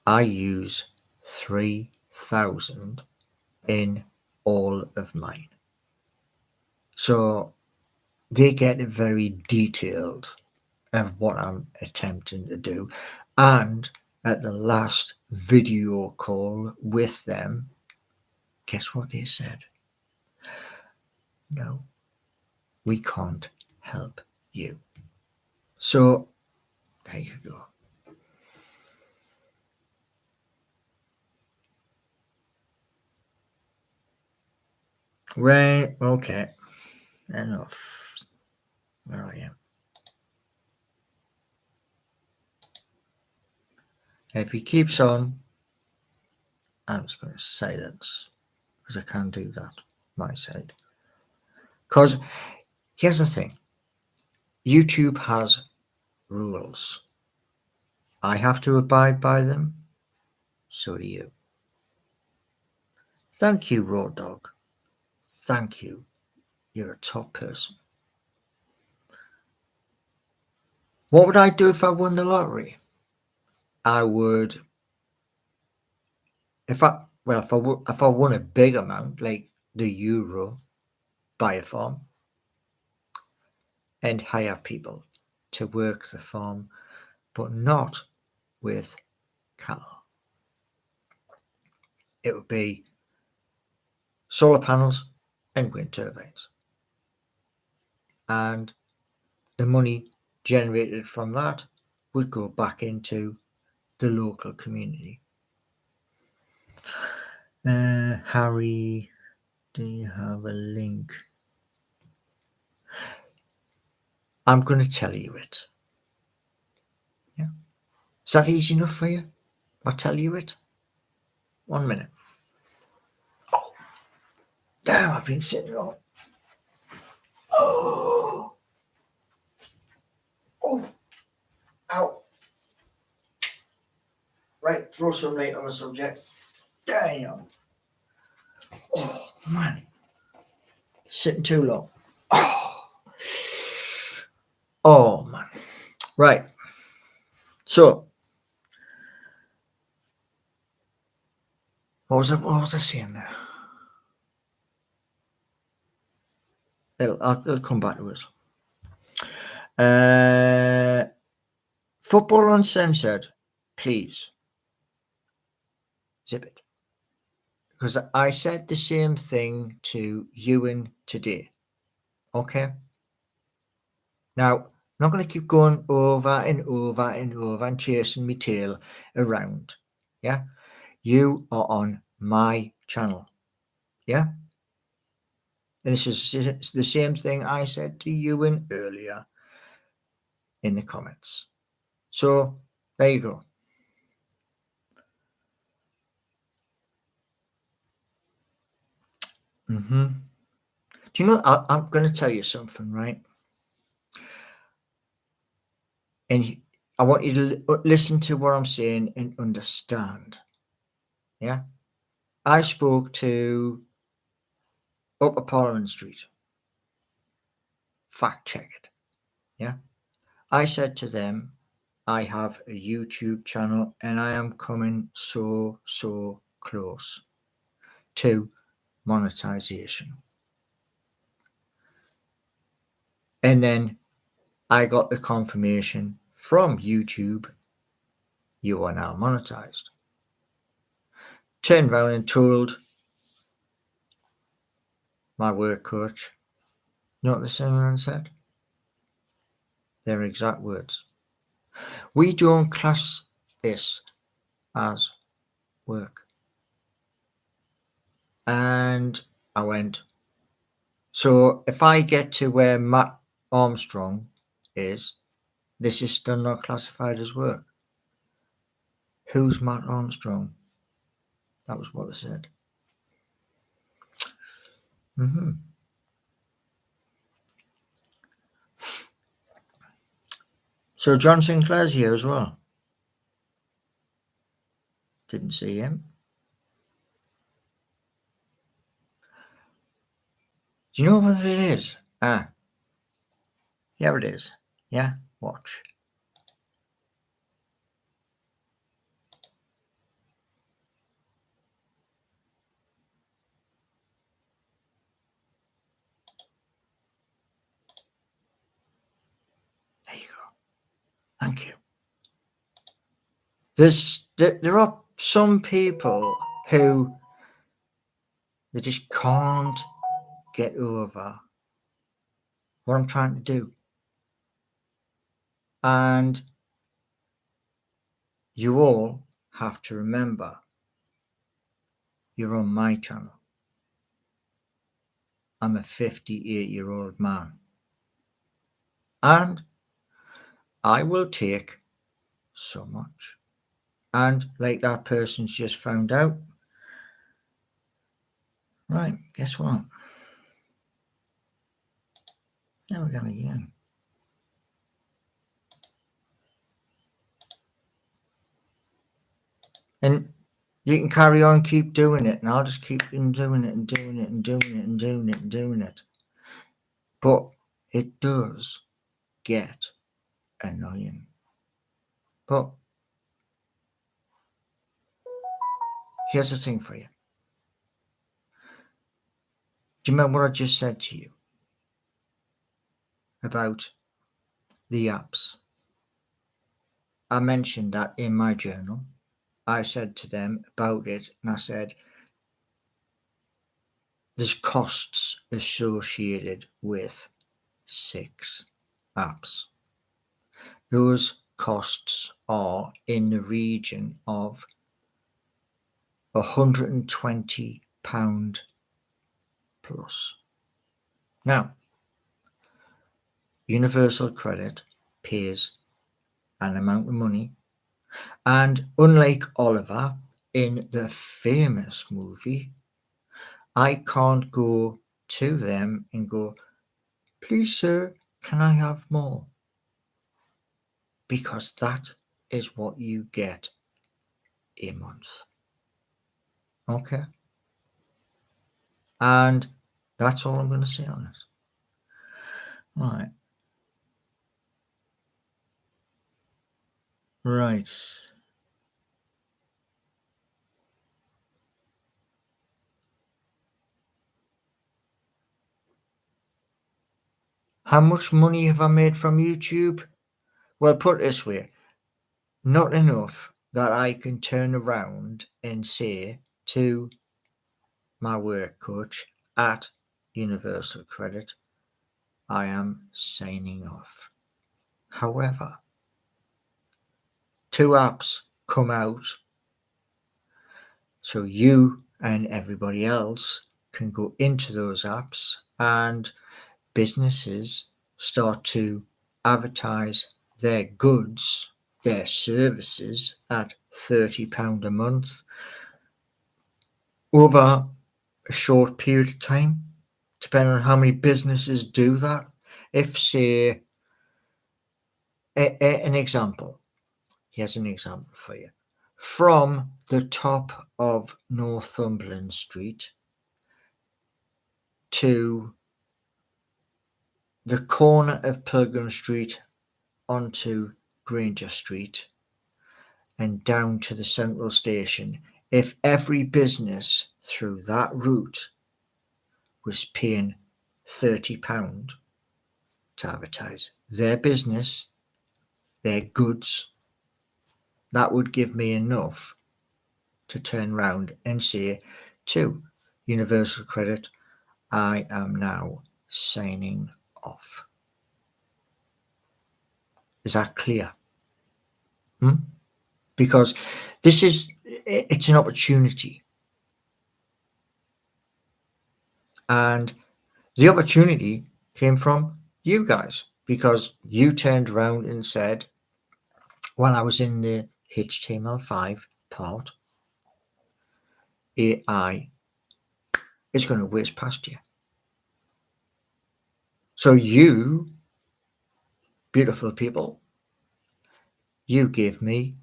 I use 3,000 in all of mine. So they get very detailed of what I'm attempting to do. And at the last video call with them, guess what they said? No, we can't help you. So there you go. Right, okay. Enough. Where I am. If he keeps on, I'm just going to silence because I can't do that my side. Because here's the thing. YouTube has rules. I have to abide by them. So do you. Thank you, Raw Dog. Thank you. You're a top person. What would I do if I won the lottery? I would, if I won a big amount, like the euro, buy a farm and hire people to work the farm, but not with cattle. It would be solar panels and wind turbines. And the money generated from that would go back into the local community. Harry, do you have a link? I'm going to tell you it. Yeah. Is that easy enough for you? I'll tell you it. 1 minute. Oh, Damn, I've been sitting on. Oh. Oh. Ow. Right, throw some light on the subject. Damn. Oh, man. Sitting too long. Oh, man. Right. So, what was I saying there? It'll come back to us. Football Uncensored, please. Zip it. Because I said the same thing to Ewan today. Okay? Now, I'm not going to keep going over and over and over and chasing my tail around. Yeah? You are on my channel. Yeah? And this is the same thing I said to Ewan earlier in the comments. So, there you go. Do you know, I'm going to tell you something, right? And I want you to listen to what I'm saying and understand. Yeah? I spoke to Upper Parliament Street. Fact check it. Yeah? I said to them, I have a YouTube channel and I am coming so close to monetization. And then I got the confirmation from YouTube, you are now monetized. Turned around and told my work coach, you know what the same said? Their exact words. We don't class this as work. And I went, so if I get to where Matt Armstrong is, this is still not classified as work. Who's Matt Armstrong? That was what they said. So John Sinclair's here as well. Didn't see him. Do you know what it is? Here it is. Yeah, watch. There you go. Thank you. There are some people who they just can't get over what I'm trying to do. And you all have to remember you're on my channel. I'm a 58-year-old man. And I will take so much. And like that person's just found out, right, guess what? Now we're going again. And you can carry on, keep doing it, and I'll just keep doing it and doing it and doing it and doing it and doing it. But it does get annoying. But here's the thing for you. Do you remember what I just said to you about the apps? I mentioned that in my journal. I said to them about it, and I said, there's costs associated with 6 apps. Those costs are in the region of £120 plus. Now, Universal Credit pays an amount of money, and unlike Oliver in the famous movie, I can't go to them and go, please, sir, can I have more? Because that is what you get a month. Okay? And that's all I'm going to say on this. Right. Right. How much money have I made from YouTube? Well, put it this way, not enough that I can turn around and say to my work coach at Universal Credit, I am signing off. However, 2 apps come out so you and everybody else can go into those apps and businesses start to advertise their goods, their services at £30 a month over a short period of time, depending on how many businesses do that. If, say, an example, here's an example for you. From the top of Northumberland Street to the corner of Pilgrim Street onto Granger Street and down to the central station, if every business through that route was paying £30 to advertise their business, their goods, that would give me enough to turn round and say to Universal Credit, I am now signing off. Is that clear? Because it's an opportunity. And the opportunity came from you guys because you turned around and said, when I was in the HTML5 part, AI is going to whiz past you. So you, beautiful people, you gave me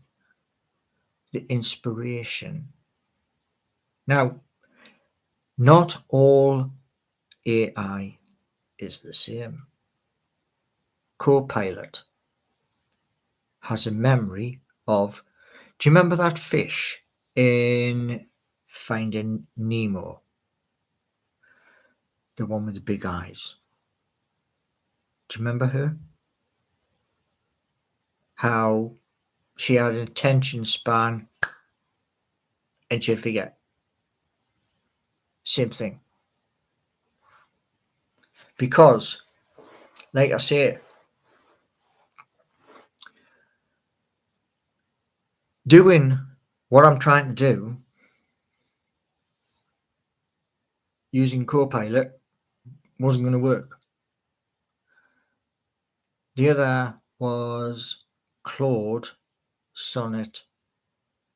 the inspiration. Now, not all AI is the same. Copilot has a memory of, do you remember that fish in Finding Nemo? The one with the big eyes. Do you remember her? How she had an attention span and she'd forget. Same thing. Because, like I say, doing what I'm trying to do using Copilot wasn't going to work. The other was Claude Sonnet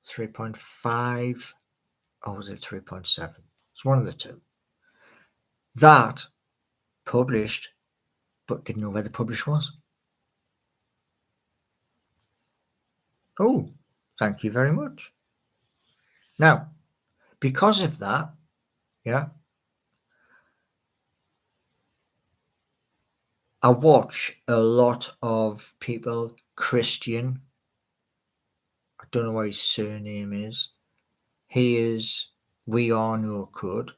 3.5, or was it 3.7? It's one of the two. That published, but didn't know where the publish was. Oh, thank you very much. Now, because of that, I watch a lot of people, Christian, I don't know what his surname is. He is We Are No Code.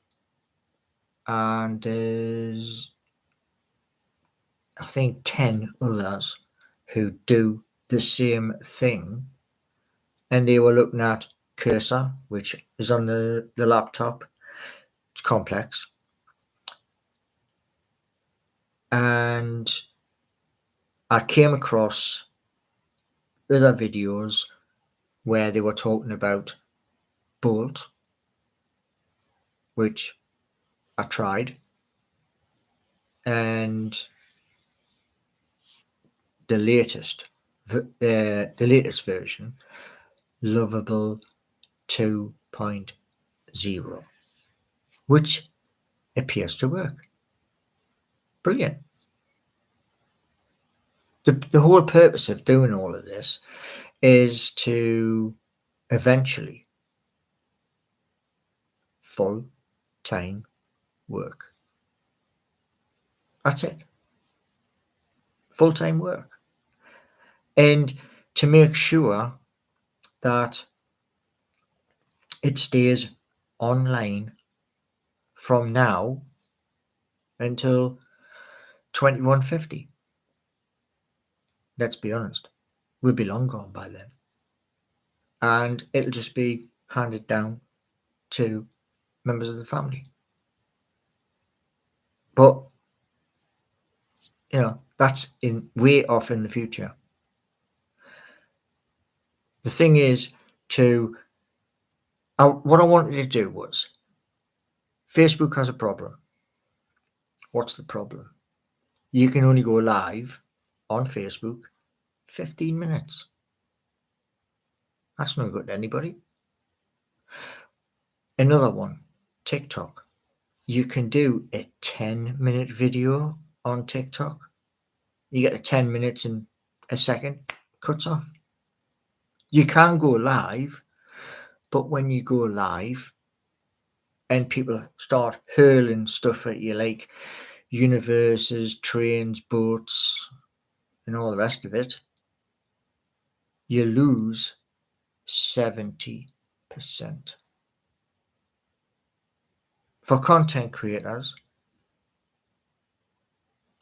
And there's, I think, 10 others who do the same thing. And they were looking at Cursor, which is on the laptop. It's complex. And I came across other videos where they were talking about Bolt, which I tried, and the latest version, Lovable 2.0, which appears to work. Brilliant. The whole purpose of doing all of this is to eventually full-time work. That's it. Full-time work. And to make sure that it stays online from now until 2150. Let's be honest, we'll be long gone by then. And it'll just be handed down to members of the family. But, that's way off in the future. The thing is what I wanted to do was, Facebook has a problem. What's the problem? You can only go live on Facebook 15 minutes. That's no good to anybody. Another one, TikTok. You can do a 10-minute video on TikTok. You get a 10 minutes and a second, cuts off. You can go live, but when you go live and people start hurling stuff at you like universes, trains, boats, and all the rest of it, you lose 70%. For content creators,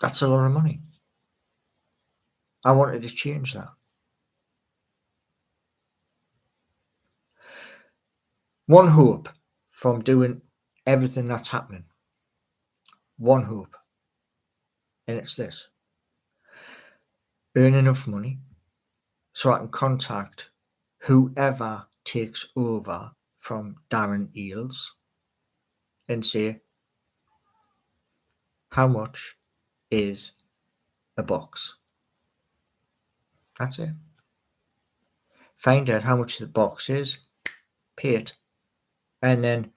that's a lot of money. I wanted to change that. One hope from doing everything that's happening. One hope. And it's this. Earn enough money so I can contact whoever takes over from Darren Eales and say, how much is a box? That's it. Find out how much the box is, pay it. And then,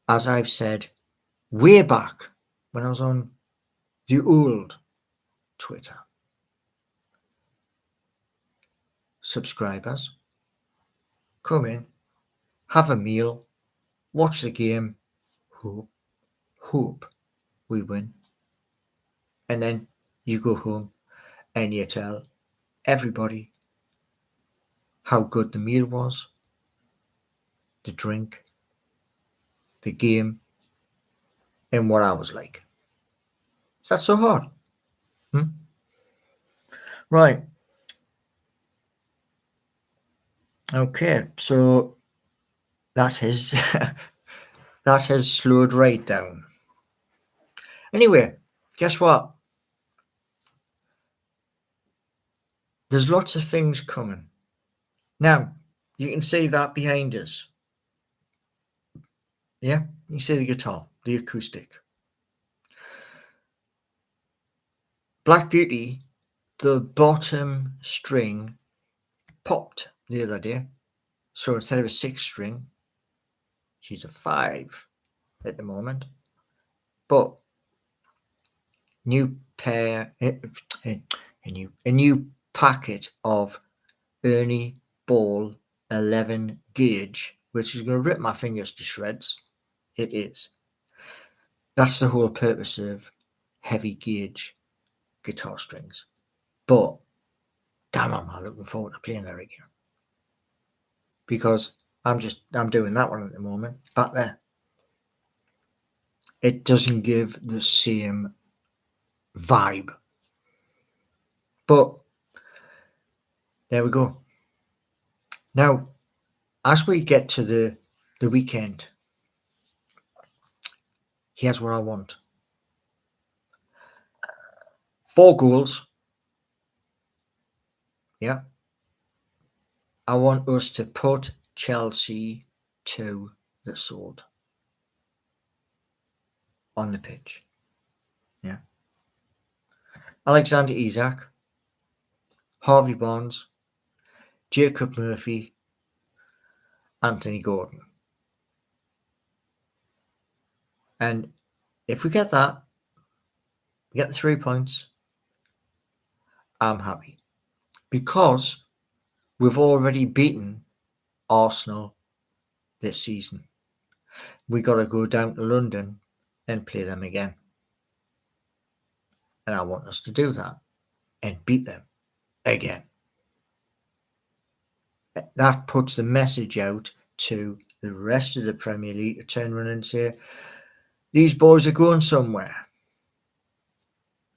as I've said way back when I was on the old Twitter, subscribers, come in, have a meal, watch the game, hope we win. And then you go home and you tell everybody how good the meal was, the drink, the game, and what I was like. Is that so hard? Right. Okay, so that has that has slowed right down. Anyway, guess what? There's lots of things coming. Now, you can see that behind us. Yeah, you see the guitar, the acoustic. Black Beauty, the bottom string popped the other day. So instead of a 6 string, she's a 5 at the moment. But new pair, a new packet of Ernie Ball 11 gauge, which is going to rip my fingers to shreds. It is. That's the whole purpose of heavy gauge guitar strings. But damn, am I looking forward to playing her again. Because I'm doing that one at the moment, back there. It doesn't give the same vibe. But there we go. Now, as we get to the weekend, here's what I want. 4 goals. Yeah. I want us to put Chelsea to the sword on the pitch. Yeah. Alexander Isak, Harvey Barnes, Jacob Murphy, Anthony Gordon. And if we get that, we get the 3 points, I'm happy. Because we've already beaten Arsenal this season. We got to go down to London and play them again. And I want us to do that and beat them again. That puts the message out to the rest of the Premier League to turn around and say, these boys are going somewhere.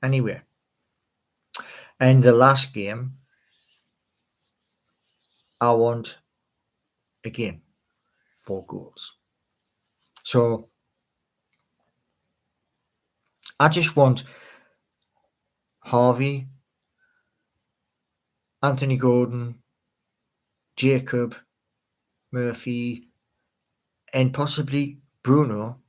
Anyway. And the last game, I want, again, 4 goals. So I just want Harvey, Anthony Gordon, Jacob, Murphy, and possibly Bruno